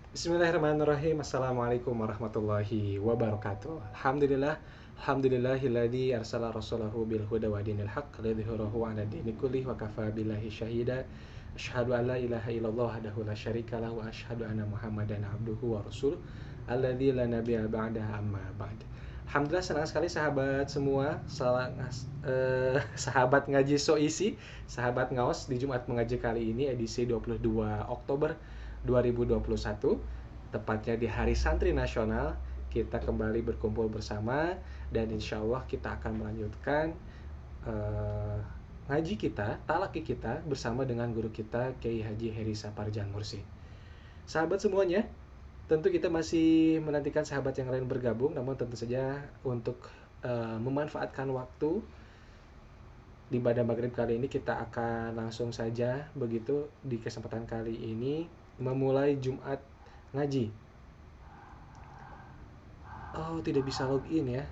Bismillahirrahmanirrahim. Assalamualaikum warahmatullahi wabarakatuh. Alhamdulillahilladzi arsala rasulahu bil huda wa dinil haqq liyudhhirahu 'ala dini kullih wa kafa billahi syahida. Asyhadu an la ilaha illallah wahdahu la syarika lahu wa asyhadu anna Muhammadan abduhu wa rasuluh alladzi la nabiyya ba'dahu amma ba'd. Alhamdulillah, senang sekali sahabat semua, sahabat ngaji Soisi, sahabat ngaos di Jumat Mengaji kali ini edisi 22 Oktober 2021, tepatnya di Hari Santri Nasional. Kita kembali berkumpul bersama dan insya Allah kita akan melanjutkan eh, ngaji kita, talaki kita bersama dengan guru kita Kiai Haji Heri Saparjan Mursi. Sahabat semuanya, tentu kita masih menantikan sahabat yang lain bergabung, namun tentu saja untuk memanfaatkan waktu di ibadah maghrib kali ini kita akan langsung saja begitu di kesempatan kali ini memulai Jumat ngaji. Oh, tidak bisa login ya.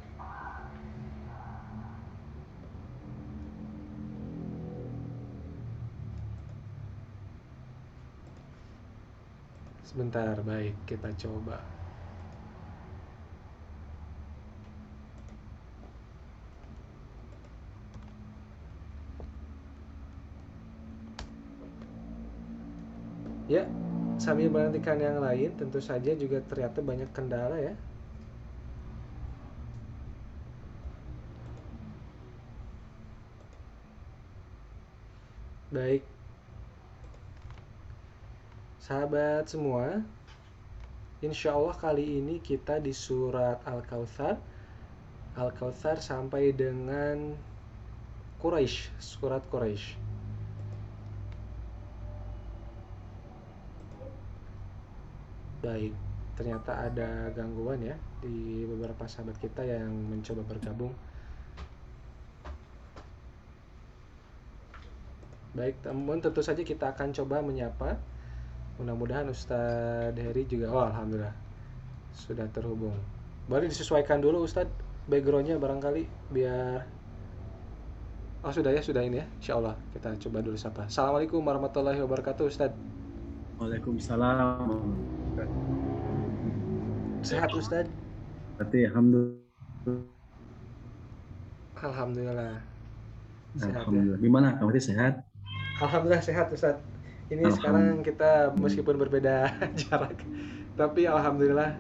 Sebentar, baik, kita coba. Ya, sambil menantikan yang lain, tentu saja juga ternyata banyak kendala ya. Baik, sahabat semua, insya Allah kali ini kita di surat Al-Kautsar. Al-Kautsar sampai dengan Quraisy, surat Quraisy. Baik, ternyata ada gangguan ya di beberapa sahabat kita yang mencoba bergabung. Baik, namun tentu saja kita akan coba menyapa. Mudah-mudahan Ustadz Heri juga, oh alhamdulillah, sudah terhubung. Boleh disesuaikan dulu Ustadz backgroundnya barangkali biar, oh sudah ya, sudah ini ya, insya Allah kita coba dulu sapa. Assalamualaikum warahmatullahi wabarakatuh Ustadz. Waalaikumsalam. Sehat Ustadz? Berarti alhamdulillah. Alhamdulillah sehat ya. Alhamdulillah. Gimana? Kamu sehat? Alhamdulillah sehat Ustadz. Ini sekarang Alhamdulillah. kita meskipun berbeda jarak, tapi alhamdulillah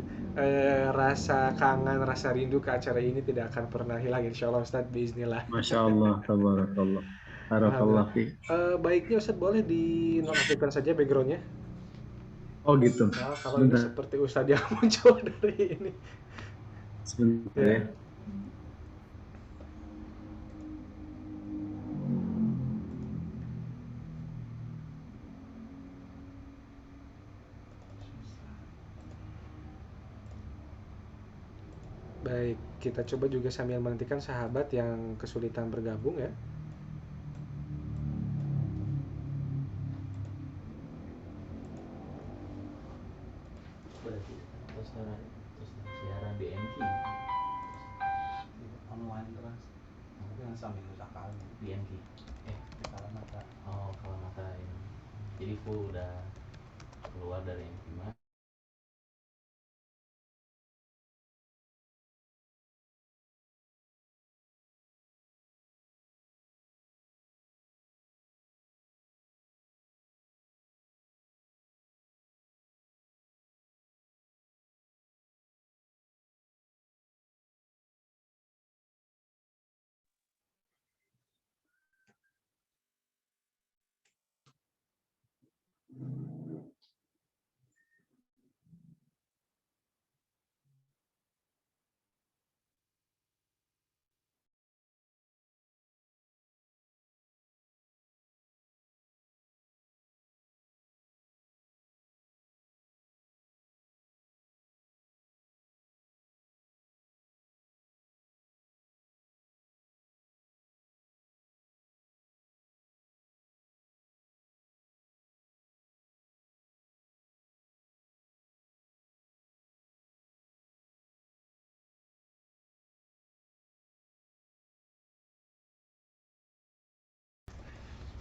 rasa kangen, rasa rindu ke acara ini tidak akan pernah hilang insya Allah Ustadz, biiznillah. Masya Allah. Tabarakallah. Barakallah Alhamdulillah. fi. Baiknya Ustadz boleh dinonaktifkan saja backgroundnya. Oh gitu. Nah, kalau ini Sebentar. seperti Ustadz yang muncul dari ini. Sebentar Ya, ya. baik. Kita coba juga sambil menantikan sahabat yang kesulitan bergabung ya. Berarti terus siaran BMK online terus mungkin yang sambil usahakan BMK kalau mata kalau mata ini jadi full udah keluar dari MK.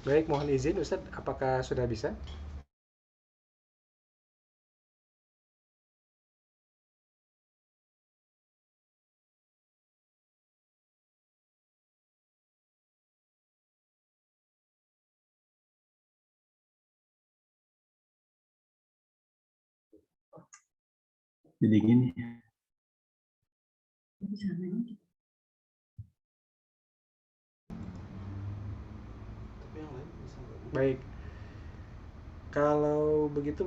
Baik, mohon izin Ustadz, apakah sudah bisa? Jadi gini, Tapi yang lain bisa nggak? Baik, kalau begitu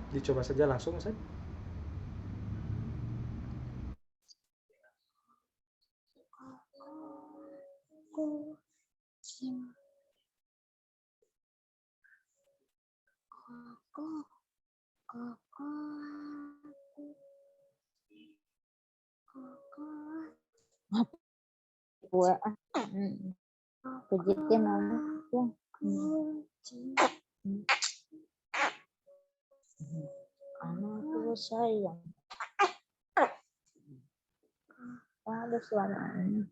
dicoba saja langsung, Ustaz. Gua pijitin nama ya. Anakku sayang. Ada suaranya.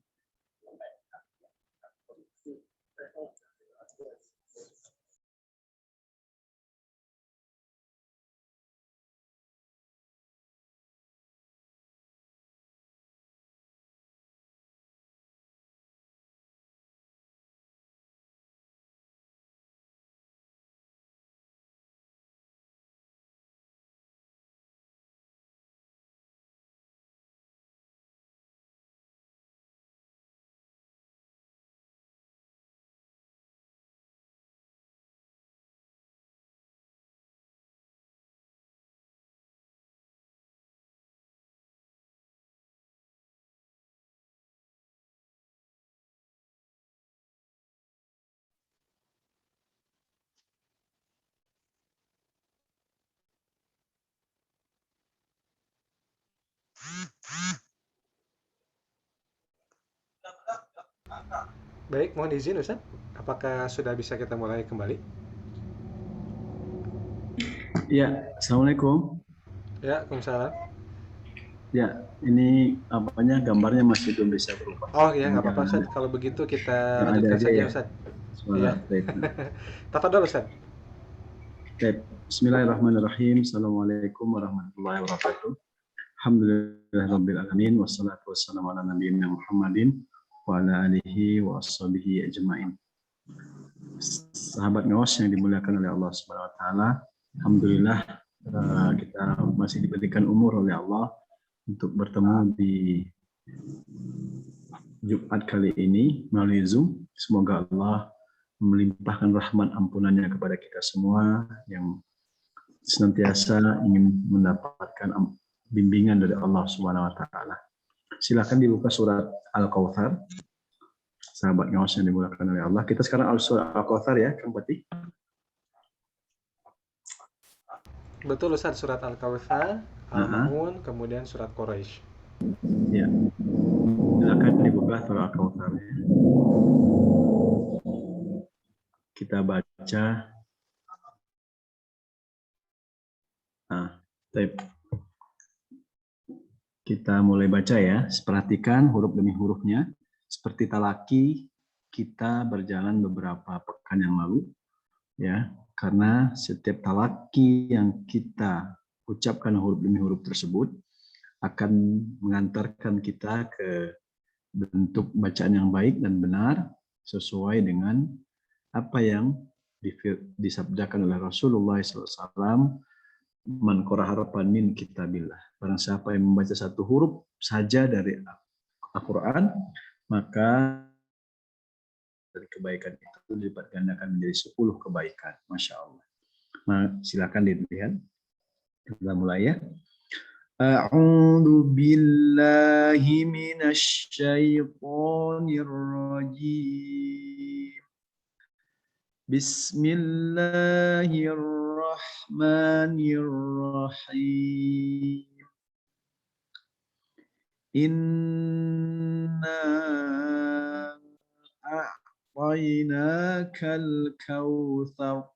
Baik, mohon izin Ustaz. Apakah sudah bisa kita mulai kembali? ya, Assalamualaikum. Ya, Waalaikumsalam. Ya, ini apanya gambarnya masih belum bisa berubah. Oh ya, nggak Yang apa-apa Ustaz. Kalau begitu kita yang ada lanjutkan aja saja ya Ustaz. Iya. suara tape. Tafadhol Ustaz. Tape. Bismillahirrahmanirrahim. Assalamualaikum warahmatullahi wabarakatuh. Alhamdulillahirabbil alamin wassalatu wassalamu ala nabiyina Muhammadin wa ala alihi wa ashabihi ajmain. Sahabat ngawas yang dimuliakan oleh Allah Subhanahu wa taala, alhamdulillah kita masih diberikan umur oleh Allah untuk bertemu di Jumat kali ini melalui Zoom. Semoga Allah melimpahkan rahmat ampunannya kepada kita semua yang senantiasa ingin mendapatkan bimbingan dari Allah Subhanahu wa taala. Silakan dibuka surat Al-Kautsar. Sahabat ngawas yang dimuliakan oleh Allah. Kita sekarang surat Al-Kautsar ya, Kang Pati. Betul Ustaz, surat Al-Kautsar, Al-Maun, kemudian surat Quraisy. Ya. Silakan dibuka surat Al-Kautsar. Kita baca. Kita mulai baca ya. Perhatikan huruf demi hurufnya. Seperti talaki, kita berjalan beberapa pekan yang lalu, ya. Karena setiap talaki yang kita ucapkan huruf demi huruf tersebut akan mengantarkan kita ke bentuk bacaan yang baik dan benar sesuai dengan apa yang disabdakan oleh Rasulullah SAW. Man qara harfan min kitabillah. Barang siapa yang membaca satu huruf saja dari Al-Quran, maka dari kebaikan itu dilipat gandakan menjadi 10 kebaikan. Masya Allah. Nah, silakan dilihat. Kita mulai ya. A'udzu billahi minasy syaithanir rajim. Bismillahirrahmanirrahim. Inna a'tainakal kautsar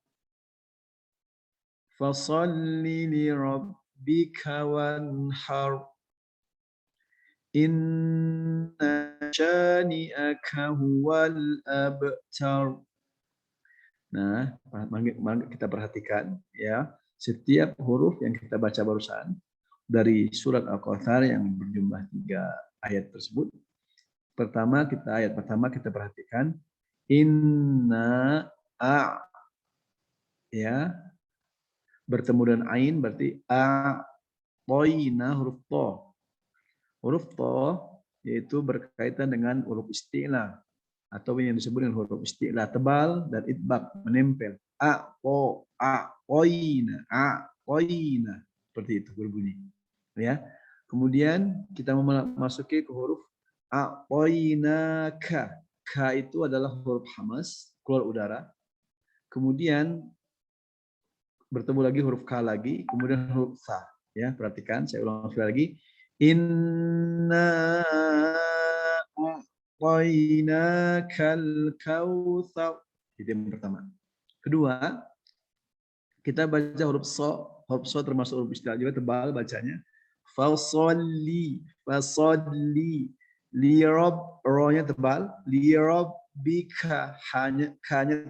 fasalli li rabbika wanhar inna syani'aka huwal abtar. Nah, mari kita perhatikan ya, setiap huruf yang kita baca barusan dari surat Al-Kautsar yang berjumlah 3 ayat tersebut. Ayat pertama kita perhatikan inna a, ya, bertemu dengan ain berarti a, a'toina, huruf to. Huruf to yaitu berkaitan dengan huruf isti'la atau yang disebut dengan huruf isti'la, tebal dan itbaq, menempel. A'toina, seperti itu berbunyi. Ya. Kemudian kita memasuki ke huruf a'toinaka. Ka itu adalah huruf hamas, keluar udara. Kemudian bertemu lagi huruf ka lagi, kemudian huruf sa. Ya, perhatikan, saya ulang sekali lagi. Inna a'tainakal kautsar. Itu yang pertama. Kedua, kita baca huruf so. Huruf so termasuk huruf istilah juga, tebal bacanya. Fasolli, lirob, ro-nya tebal, lirabbika, hanya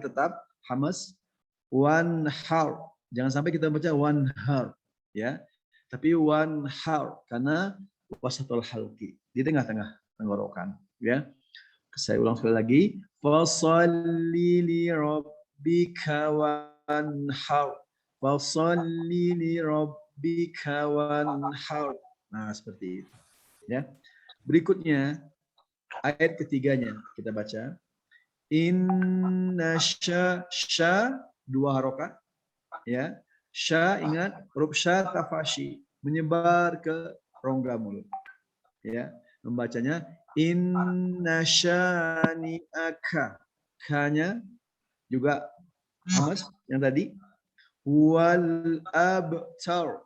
tetap hamas, wanhar, jangan sampai kita baca wanhar, ya, tapi wanhar karena wasatul halqi, di tengah-tengah tenggorokan, ya. Saya ulang sekali lagi, fasolli lirabbika wanhar, fasolli lirabbika wanhar. Nah, seperti itu, ya. Berikutnya ayat ketiganya kita baca. Inna sya dua harokat, ya. Sya, ingat huruf sya tafashi, menyebar ke rongga mulut, ya. Membacanya inna syani'aka, k-nya juga hamas yang tadi, wal abtar,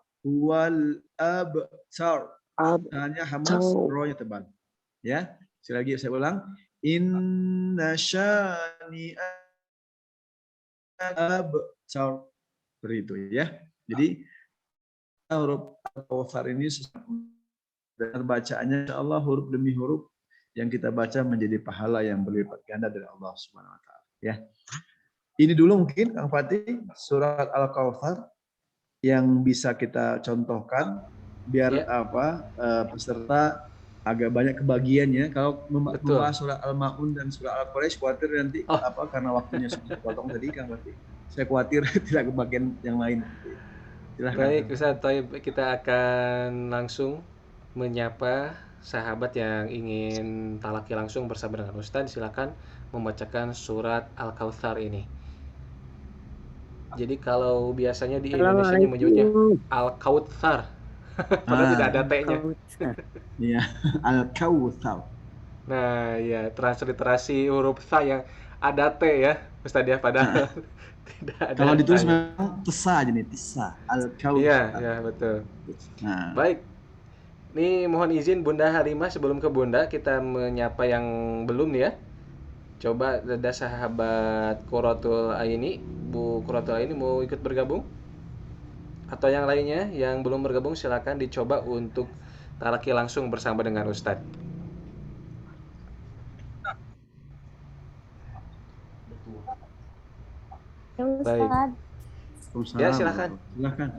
hanya hamas, ro-nya tebal, ya. Sekali lagi saya ulang, inna syani'aka abtar, seperti itu, ya. Jadi huruf Al-Kautsar ini dan bacaannya insyaallah huruf demi huruf yang kita baca menjadi pahala yang berlipat ganda dari Allah Subhanahu wa taala, ya. Ini dulu mungkin Kang Fatih surat Al-Kautsar yang bisa kita contohkan biar peserta agak banyak kebagiannya. Kalau membahas surat Al-Maun dan surat Al-Quraish khawatir nanti karena waktunya sudah dipotong tadi Kang Fatih. Saya khawatir tidak kebagian yang lain. Silahkan. Baik, Ustaz Thaib, kita akan langsung menyapa sahabat yang ingin talaki langsung bersama dengan Ustaz. Silakan membacakan surat Al-Kautsar ini. Jadi kalau biasanya di Indonesia menyebutnya Al-Kautsar, padahal tidak ada T-nya. Iya, Al-Kautsar. Nah, ya, transliterasi huruf sa yang ada T ya, Ustaz ya, padahal tidak ada. Kalau ditulis memang tesa aja nih, tesa. Al-Kautsar. Iya, ya, betul. Nah. Baik. Ini mohon izin Bunda Halimah, sebelum ke Bunda kita menyapa yang belum ya. Coba ada sahabat Qurratul Aini, Bu Qurratul Aini mau ikut bergabung? Atau yang lainnya yang belum bergabung silakan dicoba untuk talaki langsung bersama dengan Ustadz. Baik. Ya, silakan. Silakan.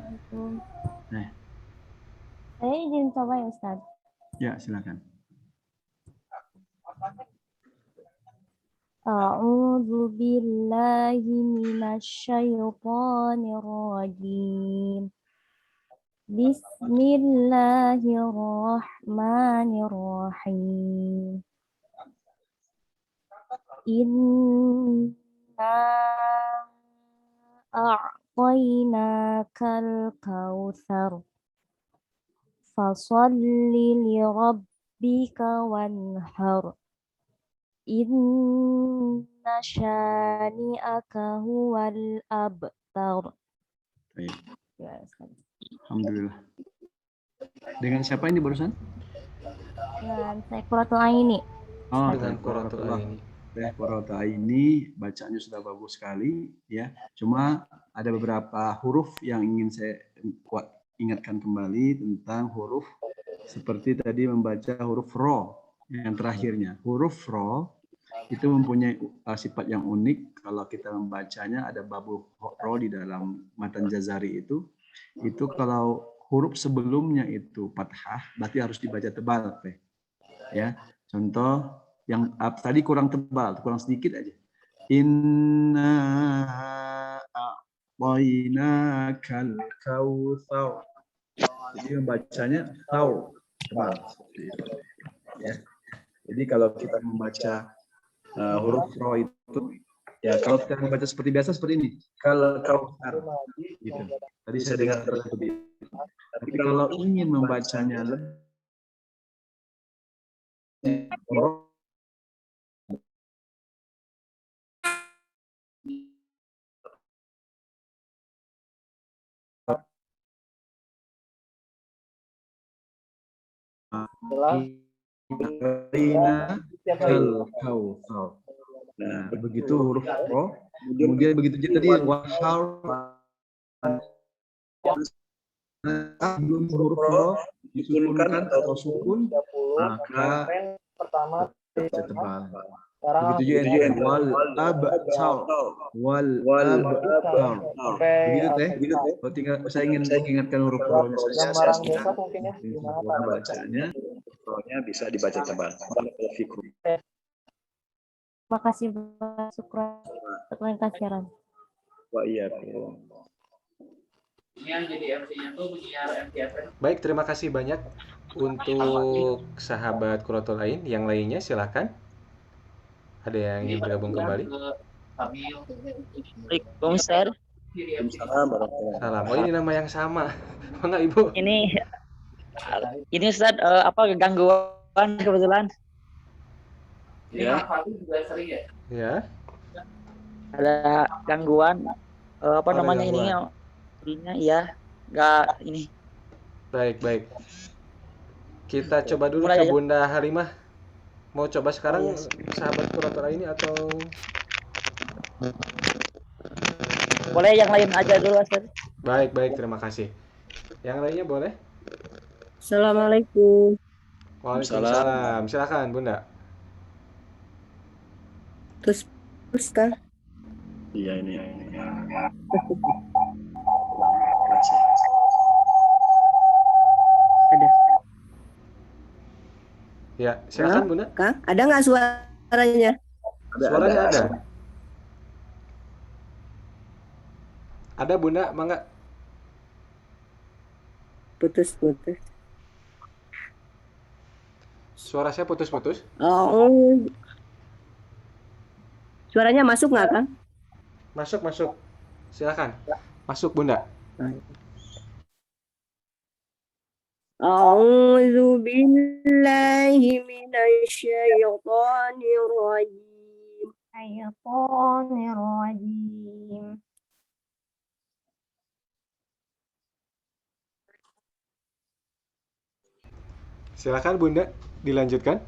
Saya izin coba ya Ustadz. Ya, silakan. A'udzu billahi minasyaitonir rajim. Bismillahirrahmanirrahim. Inna a'tainakal kautsar. Fasalli li rabbika wanhar. Inna syani'aka huwal abtar. Baik. Alhamdulillah. Dengan siapa ini barusan? Dengan saya Qurratul Aini. Oh, dengan Qurratul Aini. Qurratul Aini bacaannya sudah bagus sekali ya. Cuma ada beberapa huruf yang ingin saya ingatkan kembali tentang huruf seperti tadi membaca huruf ro yang terakhirnya. Huruf ro itu mempunyai sifat yang unik. Kalau kita membacanya ada babu ro di dalam matan Jazari itu kalau huruf sebelumnya itu fathah berarti harus dibaca tebal, ya. Contoh yang tadi kurang tebal, kurang sedikit aja. Inna a'tainakal kautsar. Jadi membacanya thau, tebal. Ya. Jadi kalau kita membaca huruf ro itu, ya kalau kita membaca seperti biasa seperti ini. Kalau kautsar, gitu. Tadi saya dengar seperti itu. Tapi kalau ingin membacanya lebih nah, begitu huruf ro, kemudian begitu jadi wahal sebelum huruf ro disukunkan atau sukun, maka baca tebal. Begitu juga yang wal abtar, begitu teh. Kalau tinggal saya ingin mengingatkan huruf ro-nya saja, saya sudah sempurna bacanya. Ro-nya bisa dibaca tebal. Makasih Pak Sukron. Terima kasih. Wah iya. Ini yang jadi MC-nya tuh penyiar MTFN. Baik, terima kasih banyak untuk sahabat Quratul Ain. Yang lainnya silakan. Ada yang ingin bergabung kembali? Assalamualaikum Ustaz. Salam. Oh, ini nama yang sama. Mangga Ibu. Ini Ustaz apa gangguan kebetulan? Ya. Juga sering ya? Ya. Ada gangguan apa Ada namanya gangguan. ininya ya enggak ini. Baik. Kita coba dulu Mulai ke aja. Bunda Halimah. Mau coba sekarang sahabat Quratul Ain ini atau Boleh yang lain aja dulu Ustaz. baik, terima kasih. Yang lainnya boleh? Assalamualaikum. Waalaikumsalam. Silakan, Bunda. Terus kan? Iya ini. Ada. Ya, silakan Bunda. Kang, ada nggak suaranya? Suaranya ada. Ada Bunda, mangga. Putus-putus. Suara saya putus-putus. Oh. Suaranya masuk nggak, Kang? Masuk. Silakan. Masuk Bunda. A'udzu billahi minasyaitonir rajim. Silakan Bunda, dilanjutkan.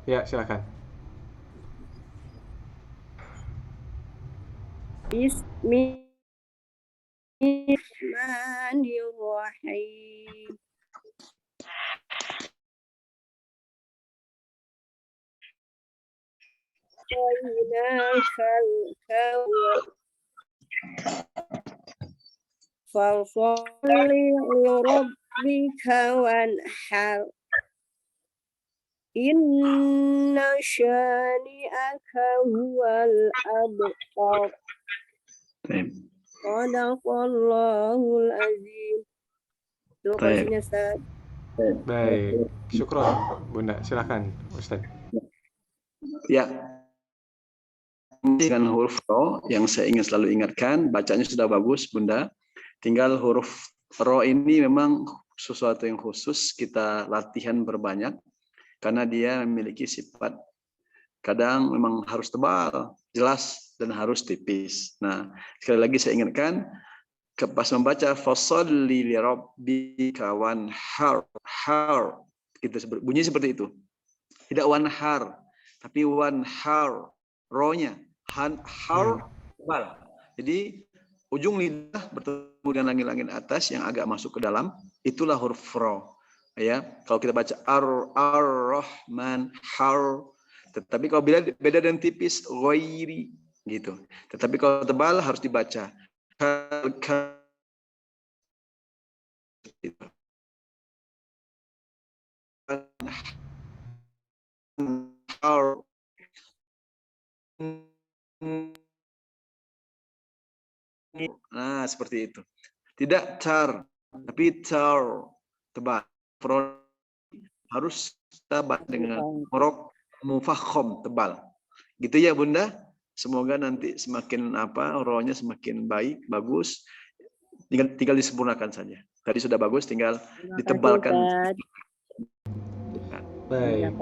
Ya, silakan. Bismillahirrahmanirrahim. Fasalli lirabbika wanhar. Inna syani'aka huwal abtar. Sadaqallahul azim. Terima kasih Ustaz. Baik. Syukron Bunda. Silakan Ustaz. Ya. Dengan huruf ro yang saya ingin selalu ingatkan, bacanya sudah bagus Bunda. Tinggal huruf ro ini memang sesuatu yang khusus, kita latihan berbanyak karena dia memiliki sifat kadang memang harus tebal, jelas, dan harus tipis. Nah, sekali lagi saya ingatkan, pas membaca fasalli lirabbika wanhar, gitu, bunyi seperti itu. Tidak wanhar, tapi wanhar, ro-nya har tebal. Jadi ujung lidah bertemu dengan langit-langit atas yang agak masuk ke dalam, itulah huruf ro. Ya, kalau kita baca ar-rahman har, tetapi kalau beda dan tipis ghairi gitu. Tetapi kalau tebal harus dibaca har. Nah, seperti itu. Tidak tar, tapi tar, tebal. Harus tabah dengan rok mufakhom, tebal. Gitu ya Bunda. Semoga nanti semakin rohnya semakin baik, bagus. Tinggal disempurnakan saja. Tadi sudah bagus, tinggal ditebalkan. Baik.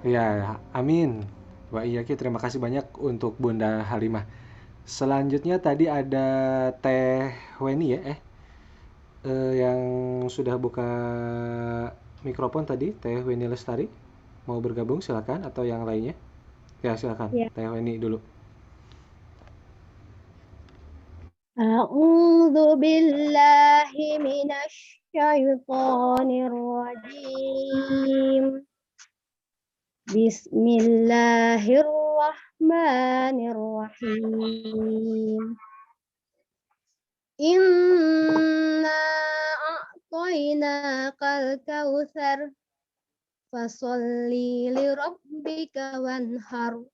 Ya, amin. Wa iyaki, terima kasih banyak untuk Bunda Halimah. Selanjutnya tadi ada Teh Weni ya, yang sudah buka mikrofon tadi, Teh Weni Lestari. Mau bergabung silakan, atau yang lainnya? Ya silakan, Ya. Teh Weni dulu. A'udzu billahi minasy syaithanir rajim. Bismillahirrahmanirrahim. Inna a'tainakal kautsar fasholli li rabbika wanhar.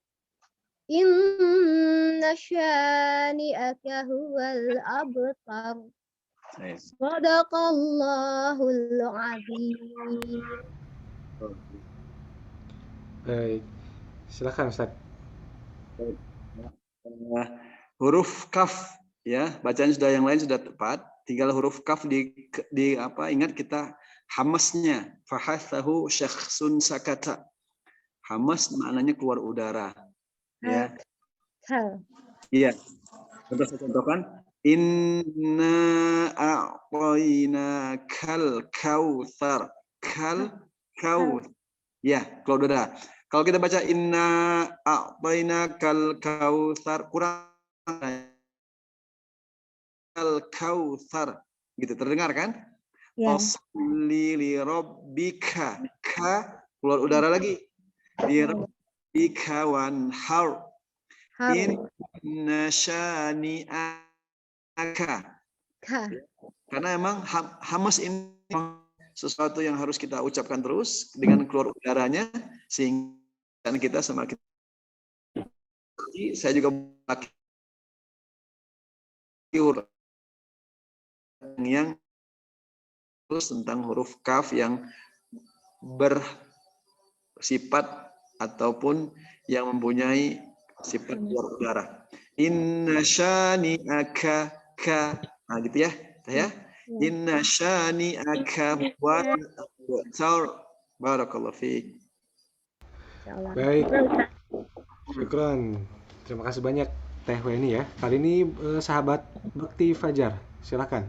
Inna syani'aka huwal abtar. Sadaqallahul azim. Baik, silakan Ustaz. Huruf kaf ya, bacaan sudah yang lain sudah tepat. Tinggal huruf kaf ingat kita hamasnya. Fahathahu syakhsun sakata. Hamas maknanya keluar udara. Ya. Iya. Contohkan inna a'tainakal kautsar. Kal ya, keluar udara. Kalau kita baca inna a'tainakal kautsar kurang al-kautsar gitu, terdengar kan? Fasholli li rabbika, ka keluar udara lagi. Li rabbika wanhar. Inna syani'aka. Karena emang hamas ini sesuatu yang harus kita ucapkan terus dengan keluar udaranya sehingga kita semakin. Saya juga yang terus tentang huruf kaf yang bersifat ataupun yang mempunyai sifat keluar udara. Inna syani'aka ka. Nah gitu ya. Ya. Inna syani'aka wal abtar. Barakallahu fiik. Baik. Syukran. Terima kasih banyak Teh Weni ya. Kali ini sahabat Bakti Fajar, silakan.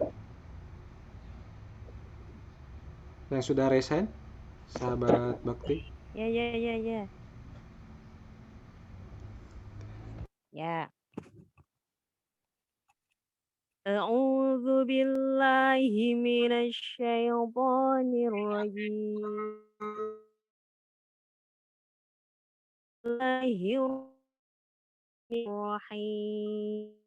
Yang sudah raise hand, sahabat Bakti. Ya. Ya. A'udzu billahi minasy syaithanir rajim. Bismillahirrahmanirrahim.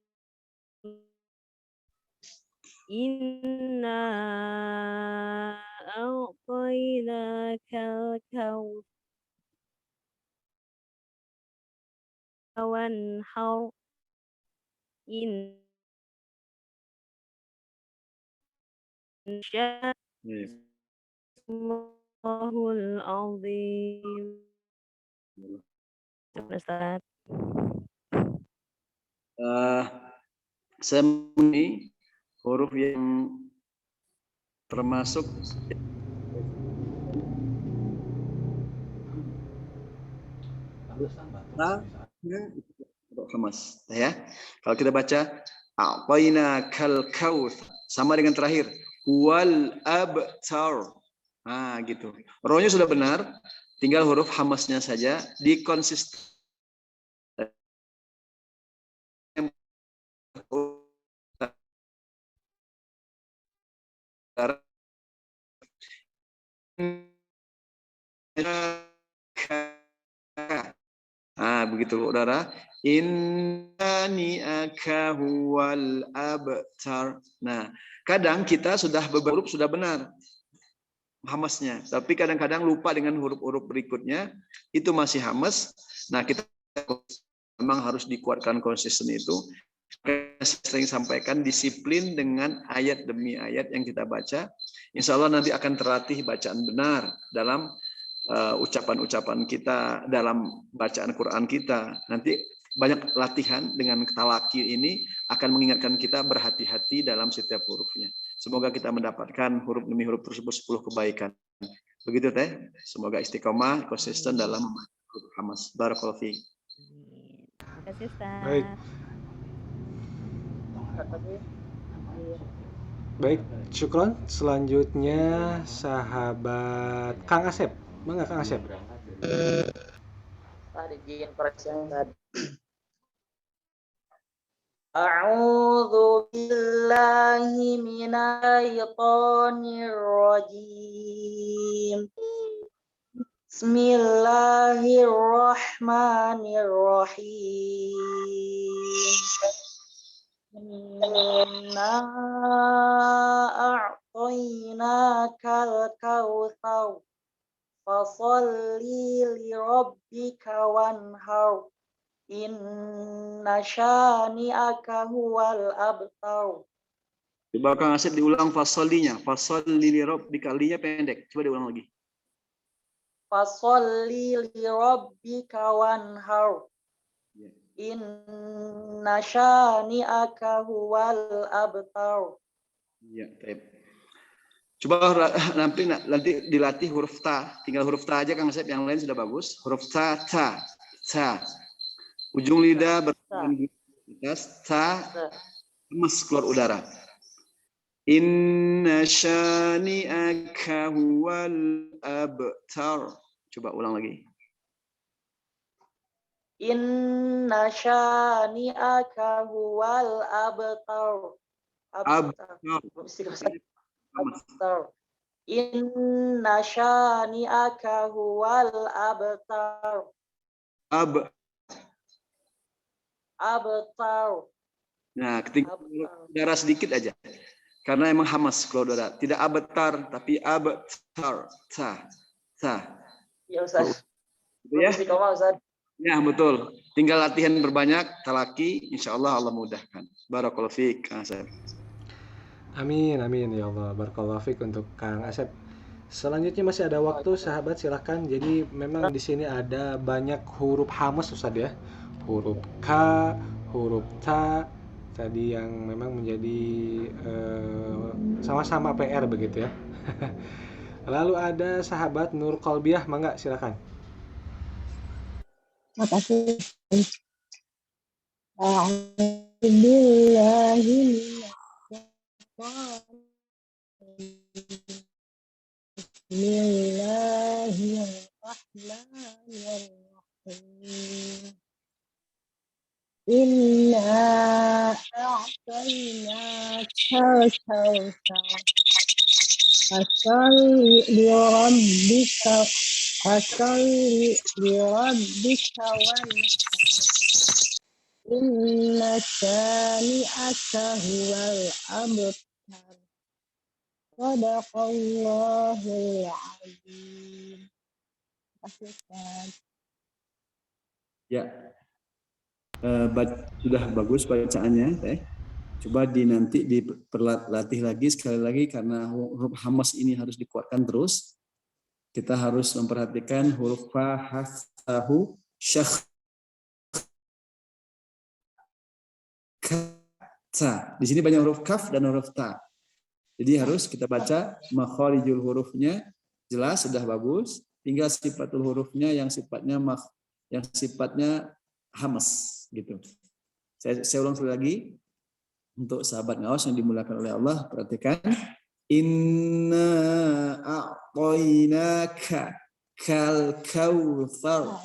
Inna a'tainakal kautsar wanhar. Inna syani'akal azim. Ustaz. Saya ini huruf yang termasuk kemas ya. Kalau kita baca a'tainakal kautsar sama dengan terakhir wal abtar. Nah, gitu. Rohnya sudah benar, tinggal huruf hamasnya saja dikonsisten. Nah, begitu Saudara. Innani akahu wal abtar. Nah, kadang kita sudah beberapa huruf sudah benar. hamasnya. Tapi kadang-kadang lupa dengan huruf-huruf berikutnya, itu masih hamas. Nah, kita memang harus dikuatkan konsisten itu. Saya sering sampaikan disiplin dengan ayat demi ayat yang kita baca. Insya Allah nanti akan terlatih bacaan benar dalam ucapan-ucapan kita, dalam bacaan Quran kita. Nanti banyak latihan dengan talaki ini akan mengingatkan kita berhati-hati dalam setiap hurufnya. Semoga kita mendapatkan huruf demi huruf tersebut 10 kebaikan. Begitu teh. Semoga istiqomah, konsisten dalam huruf hamas. Barakallahu fiik. Terima kasih Ustaz. Baik. Baik, syukron. Selanjutnya sahabat Kang Asep. Mangga Kang Asep. Izin koreksi Ustaz. A'udzu billahi minasyaitonir rajim. Bismillahirrahmanirrahim. Inna a'tainakal kautsar fasholli li rabbika wanhar. Inna syani'aka huwal abtar. Coba Kang Asep diulang fasolinya. Fasoli li rabbika, linya pendek. Coba diulang lagi. Fasholli li rabbika wanhar. Inna syani'aka huwal abtar. Ya, baik. Coba nanti dilatih huruf ta. Tinggal huruf ta aja Kang Asep, yang lain sudah bagus. Huruf ta. Ujung lidah bertemu di atas ta, lemas keluar udara. Inna syani'aka huwal abtar. Coba ulang lagi. Inna syani'aka huwal abtar. Abtar. Inna syani'aka huwal abtar. Abtar. Nah, ketika udara sedikit aja. Karena emang hamas kalau udara. Tidak abtar, tapi abtar. Ya Ustaz. Ya? Ustaz. Ya, betul. Tinggal latihan berbanyak, talaki, insya Allah Allah mudahkan. Barakallahu fiik, Kang Asep. Amin, amin ya Allah. Barakallahu fiik untuk Kang Asep. Selanjutnya masih ada waktu, sahabat silahkan. Jadi memang di sini ada banyak huruf hamas Ustaz ya. Huruf K, huruf ta, tadi yang memang menjadi sama-sama PR begitu ya. Lalu ada sahabat Nur Kolbiah, mangga silakan. Makasih. A'udzubillahi Bismillahirrahmanirrahim. Inna a'tainakal kautsar fasalli li rabbika wanhar. Inna syani'aka huwal abtar. Shadaqallahul azim. Ya. Sudah bagus bacaannya, teh. Coba nanti diperlatih lagi sekali lagi karena huruf hamas ini harus dikuatkan terus. Kita harus memperhatikan huruf fa, hasahu, syakh, ta. Di sini banyak huruf kaf dan huruf ta. Jadi harus kita baca makharijul hurufnya jelas sudah bagus. Tinggal sifatul hurufnya yang sifatnya hamas gitu. Saya ulang sekali lagi untuk sahabat ngawas yang dimuliakan oleh Allah, perhatikan. Inna a'tainaka kal kautsar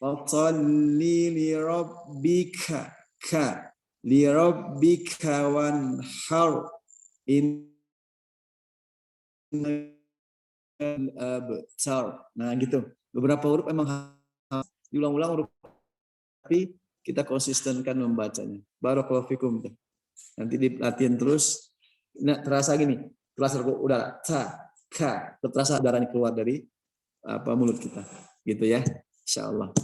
fasholli li rabbika wanhar abtar. Nah gitu. Beberapa huruf emang harus diulang-ulang huruf, tapi kita konsistenkan membacanya. Barakallahu fikum. Nanti di latihan terus. Nah, terasa gini. Kelas udara. Ta, terasa darahnya keluar dari mulut kita, gitu ya, insya Allah.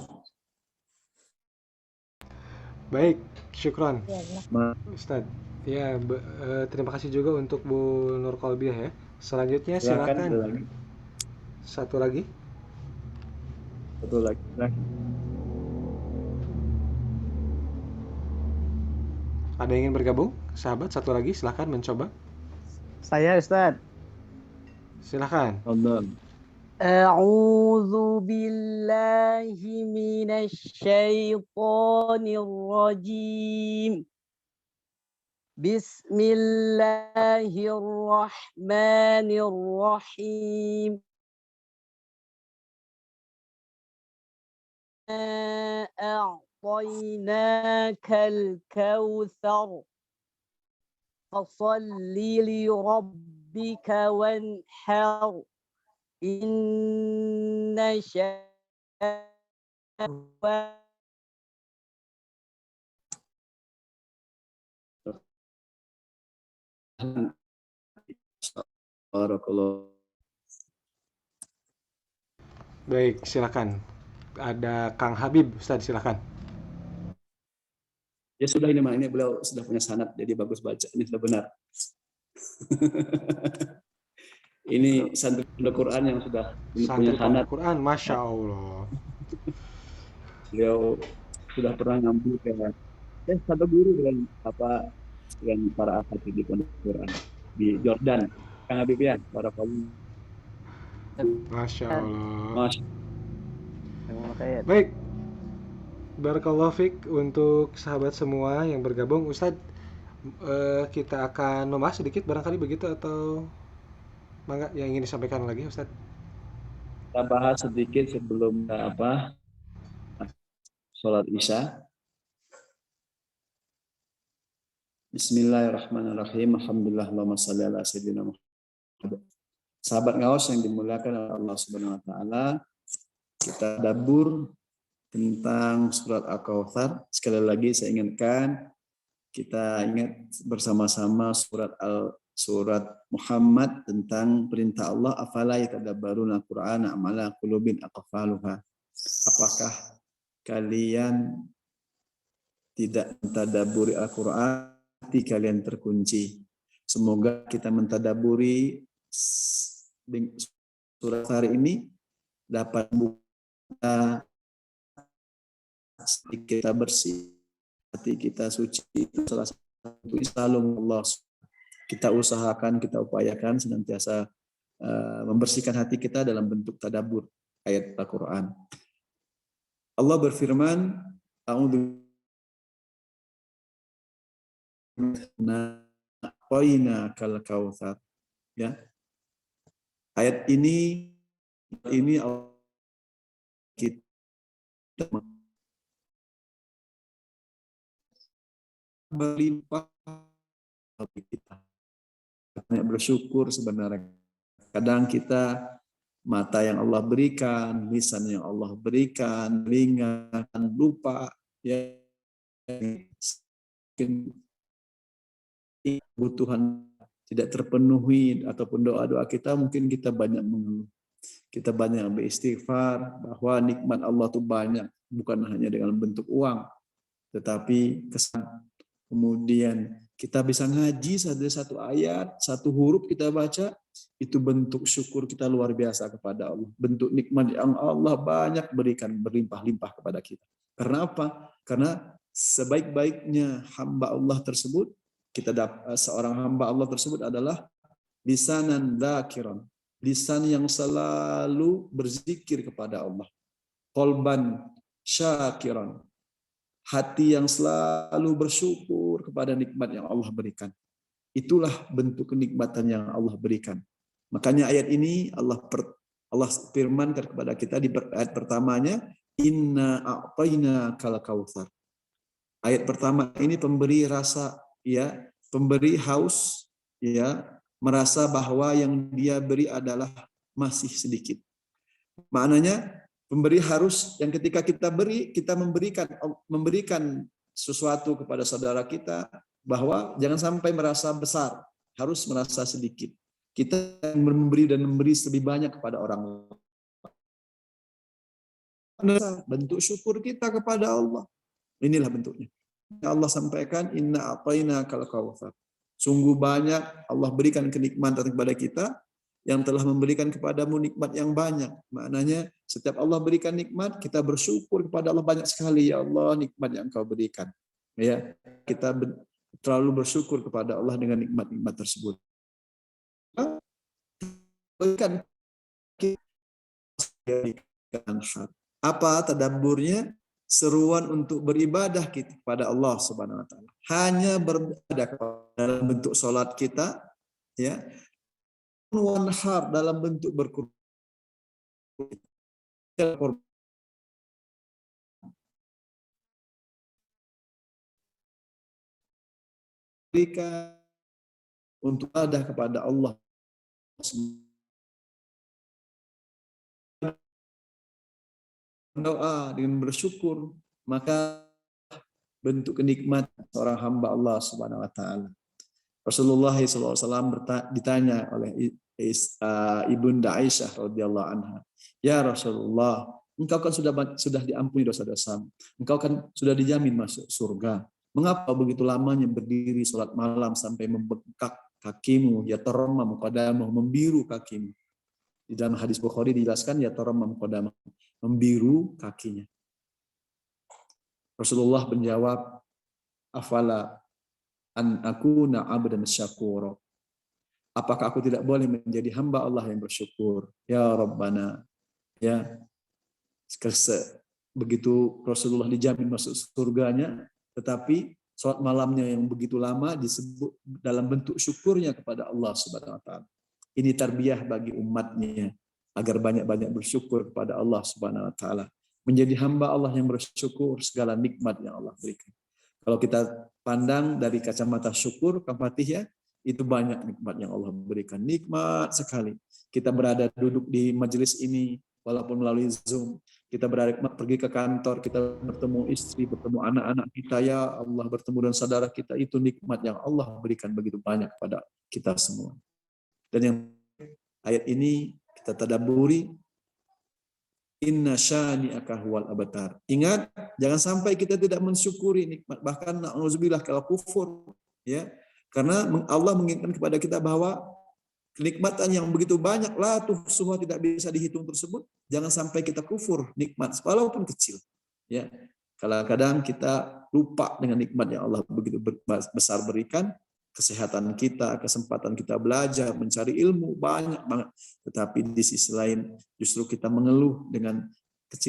Baik, syukron Ya, Ustadz. Ya, terima kasih juga untuk Bu Nur Kolbiah ya. Selanjutnya silakan. lagi. Satu lagi. Satu lagi. Ada yang ingin bergabung? Sahabat, satu lagi silakan mencoba. Saya Ustaz. Silakan. A'udzu billahi minasyaitonir rajim. Bismillahirrahmanirrahim. A'tainakal kautsar. Fasholli li rabbika wanhar. Inna syani'aka Barakallah. Baik, silakan. Ada Kang Habib, Ustaz, silakan. Ya sudah, ini beliau sudah punya sanad, jadi bagus baca. Ini sudah benar. Ini santri Al-Quran yang sudah punya sanad. Al-Quran, Masya Allah. Beliau sudah pernah ngambil ke satu guru dengan para ahli di Al-Quran di Jordan. Kang Habib ya, para kaum. Masya Allah. Masya. Baik. Barakallahu fiik untuk sahabat semua yang bergabung. Ustadz, kita akan membahas sedikit barangkali begitu, atau mangga yang ingin disampaikan lagi, Ustadz? Kita bahas sedikit sebelum sholat Isya. Bismillahirrahmanirrahim. Alhamdulillah, Allahumma shalli ala sayyidina Muhammad. Sahabat Ngaos yang dimuliakan oleh Allah Subhanahu wa taala, kita dabur tentang surat Al-Kautsar. Sekali lagi saya ingatkan, kita ingat bersama-sama surat Muhammad tentang perintah Allah, afala yatadabbaruna Qur'ana am ala qulubin aqfaluha. Apakah kalian tidak mentadaburi Al-Qur'an, hati kalian terkunci. Semoga kita mentadaburi surat hari ini dapat buka hati kita bersih, hati kita suci. Itu salah satu isalum Allah. Kita usahakan, kita upayakan senantiasa membersihkan hati kita dalam bentuk tadabbur ayat Al-Quran. Allah berfirman, a'tainakal kautsar. Ya. Ayat ini kita berlimpah hati kita. Banyak bersyukur sebenarnya. Kadang kita mata yang Allah berikan, lisan yang Allah berikan, telinga lupa, ya, kebutuhan tidak terpenuhi ataupun doa-doa kita, mungkin kita banyak mengeluh. Kita banyak beristighfar bahwa nikmat Allah itu banyak, bukan hanya dengan bentuk uang, tetapi kesan. Kemudian kita bisa ngaji satu ayat, satu huruf kita baca, itu bentuk syukur kita luar biasa kepada Allah. Bentuk nikmat yang Allah banyak berikan, berlimpah-limpah kepada kita. Karena apa? Karena sebaik-baiknya hamba Allah tersebut, seorang hamba Allah tersebut adalah lisanan dzakiran, lisan yang selalu berzikir kepada Allah. Qalban syakiran, hati yang selalu bersyukur kepada nikmat yang Allah berikan. Itulah bentuk kenikmatan yang Allah berikan. Makanya ayat ini Allah firmankan kepada kita di ayat pertamanya, inna a'tainakal kautsar. Ayat pertama ini pemberi rasa, ya, pemberi haus, ya, merasa bahwa yang dia beri adalah masih sedikit. Maknanya pemberi harus, yang ketika kita beri, kita memberikan sesuatu kepada saudara kita, bahwa jangan sampai merasa besar, harus merasa sedikit. Kita memberi dan memberi lebih banyak kepada orang lain. Bentuk syukur kita kepada Allah. Inilah bentuknya. Allah sampaikan, inna a'tainakal kautsar. Sungguh banyak Allah berikan kenikmatan kepada kita yang telah memberikan kepadamu nikmat yang banyak. Maknanya setiap Allah berikan nikmat, kita bersyukur kepada Allah banyak sekali, ya Allah nikmat yang Engkau berikan. Ya, kita terlalu bersyukur kepada Allah dengan nikmat-nikmat tersebut. Berikan apa tadabburnya? Seruan untuk beribadah kita kepada Allah Subhanahu wa taala. Hanya beribadah dalam bentuk salat kita, ya. Wanhar dalam bentuk berkurban. Untuk ada kepada Allah doa dengan bersyukur, maka bentuk kenikmatan seorang hamba Allah Subhanahu wa taala. Rasulullah SAW ditanya oleh Ibunda Aisyah radhiyallahu anha, "Ya Rasulullah, engkau kan sudah diampuni dosa-dosa. Engkau kan sudah dijamin masuk surga. Mengapa begitu lamanya berdiri salat malam sampai membengkak kakimu, ya tarammam qadamahu, membiru kakimu?" Di dalam hadis Bukhari dijelaskan ya tarammam qadamahu, membiru kakinya. Rasulullah menjawab, afala an akuna abdan syakura. Apakah aku tidak boleh menjadi hamba Allah yang bersyukur? Ya Rabbana. Ya. Begitu Rasulullah dijamin masuk surganya, tetapi salat malamnya yang begitu lama disebut dalam bentuk syukurnya kepada Allah Subhanahu wa taala. Ini tarbiyah bagi umatnya agar banyak-banyak bersyukur kepada Allah Subhanahu wa taala. Menjadi hamba Allah yang bersyukur segala nikmat yang Allah berikan. Kalau kita pandang dari kacamata syukur, Kang Fatih ya, itu banyak nikmat yang Allah berikan. Nikmat sekali. Kita berada duduk di majelis ini, walaupun melalui Zoom. Kita pergi ke kantor, kita bertemu istri, bertemu anak-anak kita, ya Allah, bertemu dengan saudara kita. Itu nikmat yang Allah berikan begitu banyak kepada kita semua. Dan yang ayat ini kita tadabburi, inna syani'aka huwal abtar. Ingat, jangan sampai kita tidak mensyukuri nikmat, bahkan na'udzubillah kalau kufur, ya. Karena Allah mengingatkan kepada kita bahwa kenikmatan yang begitu banyak lah tuh semua tidak bisa dihitung tersebut, jangan sampai kita kufur nikmat walaupun kecil, ya. Kadang-kadang kita lupa dengan nikmat yang Allah begitu besar berikan. Kesehatan kita, kesempatan kita belajar, mencari ilmu banyak banget. Tetapi di sisi lain justru kita mengeluh dengan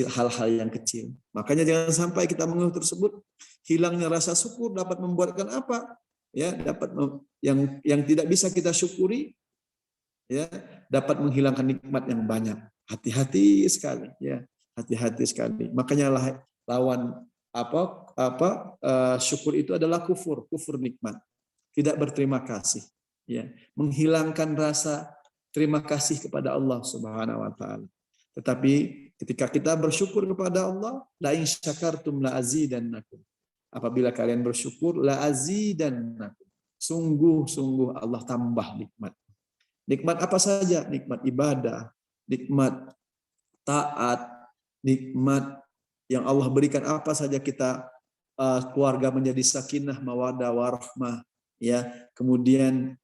hal-hal yang kecil. Makanya jangan sampai kita mengeluh tersebut, hilangnya rasa syukur dapat membuatkan apa? Ya, dapat yang tidak bisa kita syukuri, ya, dapat menghilangkan nikmat yang banyak. Hati-hati sekali, ya, hati-hati sekali. Makanya lawan syukur itu adalah kufur nikmat. Tidak berterima kasih, ya, menghilangkan rasa terima kasih kepada Allah Subhanahu wa taala. Tetapi ketika kita bersyukur kepada Allah, la in syakartum la azidannakum. Apabila kalian bersyukur, la azidannakum. Sungguh-sungguh Allah tambah nikmat. Nikmat apa saja? Nikmat ibadah, nikmat taat, nikmat yang Allah berikan apa saja kita, keluarga menjadi sakinah, mawaddah, warahmah. Ya, kemudian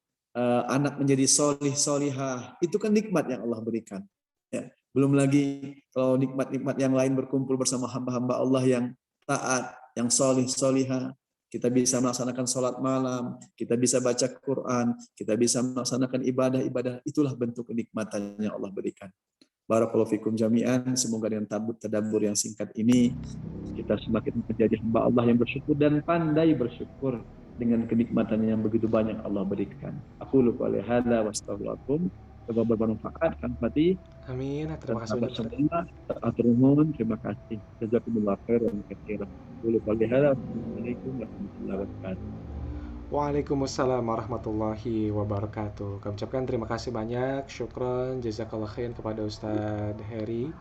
anak menjadi solih solihah, itu kan nikmat yang Allah berikan. Ya, belum lagi kalau nikmat-nikmat yang lain berkumpul bersama hamba-hamba Allah yang taat, yang solih solihah, kita bisa melaksanakan sholat malam, kita bisa baca Quran, kita bisa melaksanakan ibadah-ibadah, itulah bentuk kenikmatan yang Allah berikan. Barakallahu fikum jami'an, semoga dengan tadabbur yang singkat ini kita semakin menjadi hamba Allah yang bersyukur dan pandai bersyukur dengan kenikmatan yang begitu banyak Allah berikan. Aku lupa oleh hadza wa astaghfirullahaladzim. Semoga bermanfaat, Kang Fatih. Amin. Terima kasih banyak. Terima kasih. Jazakumullah khairan katsiran. Aku lupa oleh hadza. Assalamualaikum warahmatullahi wabarakatuh. Waalaikumsalam warahmatullahi wabarakatuh. Kami ucapkan terima kasih banyak, syukron, jazakallah khairan kepada Ustadz Heri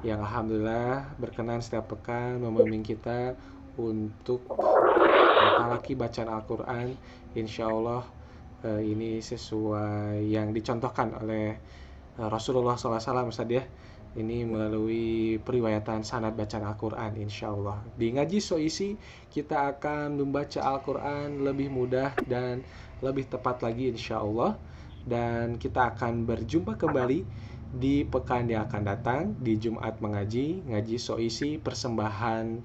yang alhamdulillah berkenan setiap pekan membimbing kita untuk talaki bacaan Al-Quran. Insya Allah Ini sesuai yang dicontohkan oleh Rasulullah SAW, Ustaz ya. Ini melalui periwayatan sanad bacaan Al-Quran, insya Allah. Di ngaji soisi kita akan membaca Al-Quran lebih mudah dan lebih tepat lagi, insya Allah. Dan kita akan berjumpa kembali di pekan yang akan datang di Jumat Mengaji, ngaji soisi persembahan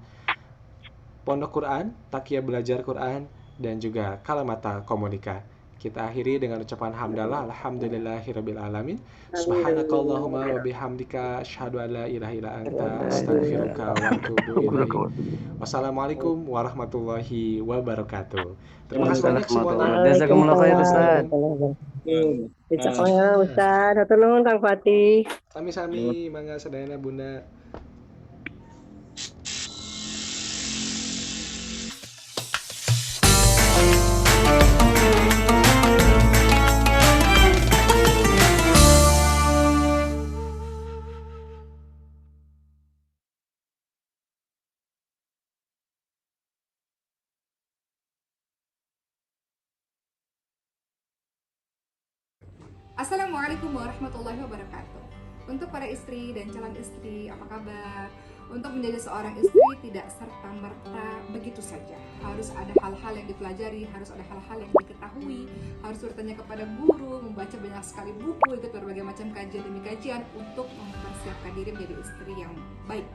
Pondok Quran, Takiyah Belajar Quran, dan juga Kalamata Komunika. Kita akhiri dengan ucapan hamdalah, alhamdulillahirabbil alamin. Subhanakallahumma wa bihamdika asyhadu an la ilaha illa anta astaghfiruka wa atubu ilaik. Wassalamualaikum warahmatullahi wabarakatuh. Terima kasih banyak semuanya. Jazakumullah khair, Ustaz. Jazakallah Ustaz. Hatur nuhun Kang Fatih. Sami-sami, mangga sadayana Bunda. Assalamualaikum warahmatullahi wabarakatuh. Untuk para istri dan calon istri, apa kabar? Untuk menjadi seorang istri tidak serta-merta begitu saja. Harus ada hal-hal yang dipelajari, harus ada hal-hal yang diketahui, harus bertanya kepada guru, membaca banyak sekali buku, ikut berbagai macam kajian demi kajian untuk mempersiapkan diri menjadi istri yang baik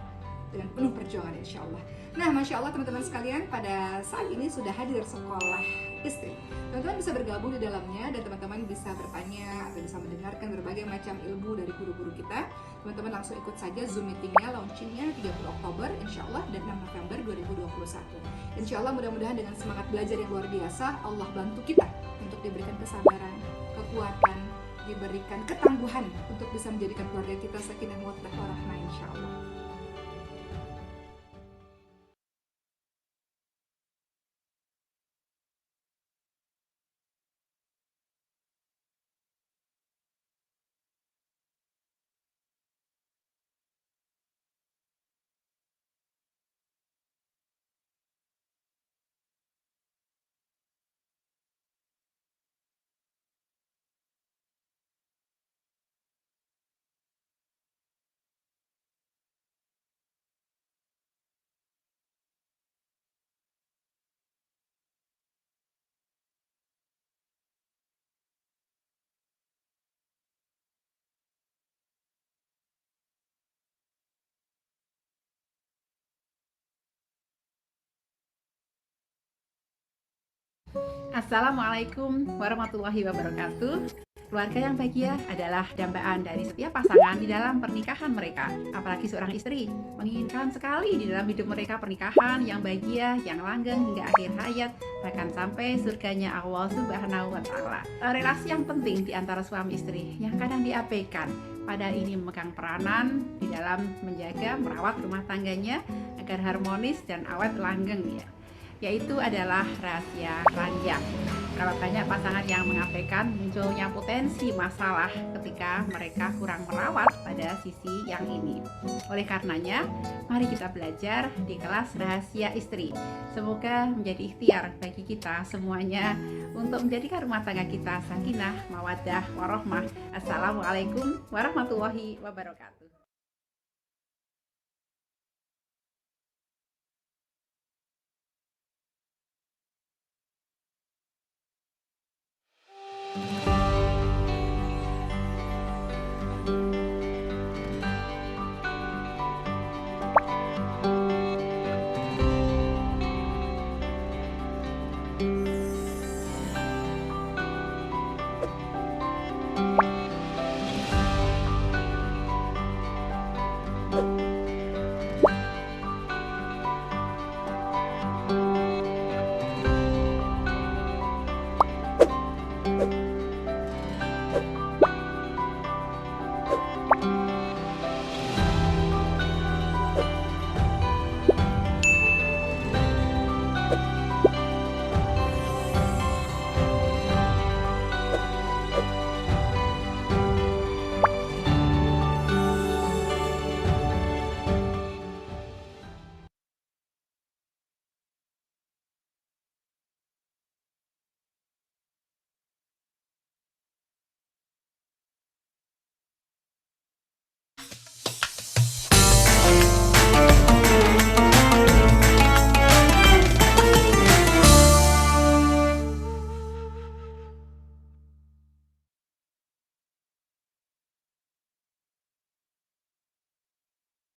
dengan penuh perjuangan, insya Allah. Nah, Masya Allah teman-teman sekalian, pada saat ini sudah hadir sekolah istri. Teman-teman bisa bergabung di dalamnya dan teman-teman bisa bertanya atau bisa mendengarkan berbagai macam ilmu dari guru-guru kita. Teman-teman langsung ikut saja Zoom meetingnya, launchingnya 30 Oktober insya Allah dan 6 November 2021. Insya Allah mudah-mudahan dengan semangat belajar yang luar biasa, Allah bantu kita untuk diberikan kesabaran, kekuatan, diberikan ketangguhan untuk bisa menjadikan keluarga kita sakinah mawaddah warahmah insya Allah. Assalamualaikum warahmatullahi wabarakatuh. Keluarga yang bahagia adalah dambaan dari setiap pasangan di dalam pernikahan mereka. Apalagi seorang istri menginginkan sekali di dalam hidup mereka pernikahan yang bahagia, yang langgeng hingga akhir hayat, bahkan sampai surganya Allah Subhanahu wa Ta'ala. Relasi yang penting di antara suami istri yang kadang diabaikan, padahal ini memegang peranan di dalam menjaga, merawat rumah tangganya agar harmonis dan awet langgeng ya. Yaitu adalah rahasia ranjang. Kalau banyak pasangan yang mengabaikan, munculnya potensi masalah ketika mereka kurang merawat pada sisi yang ini. Oleh karenanya, mari kita belajar di kelas rahasia istri. Semoga menjadi ikhtiar bagi kita semuanya untuk menjadikan rumah tangga kita sakinah, mawaddah, warahmah. Assalamualaikum warahmatullahi wabarakatuh.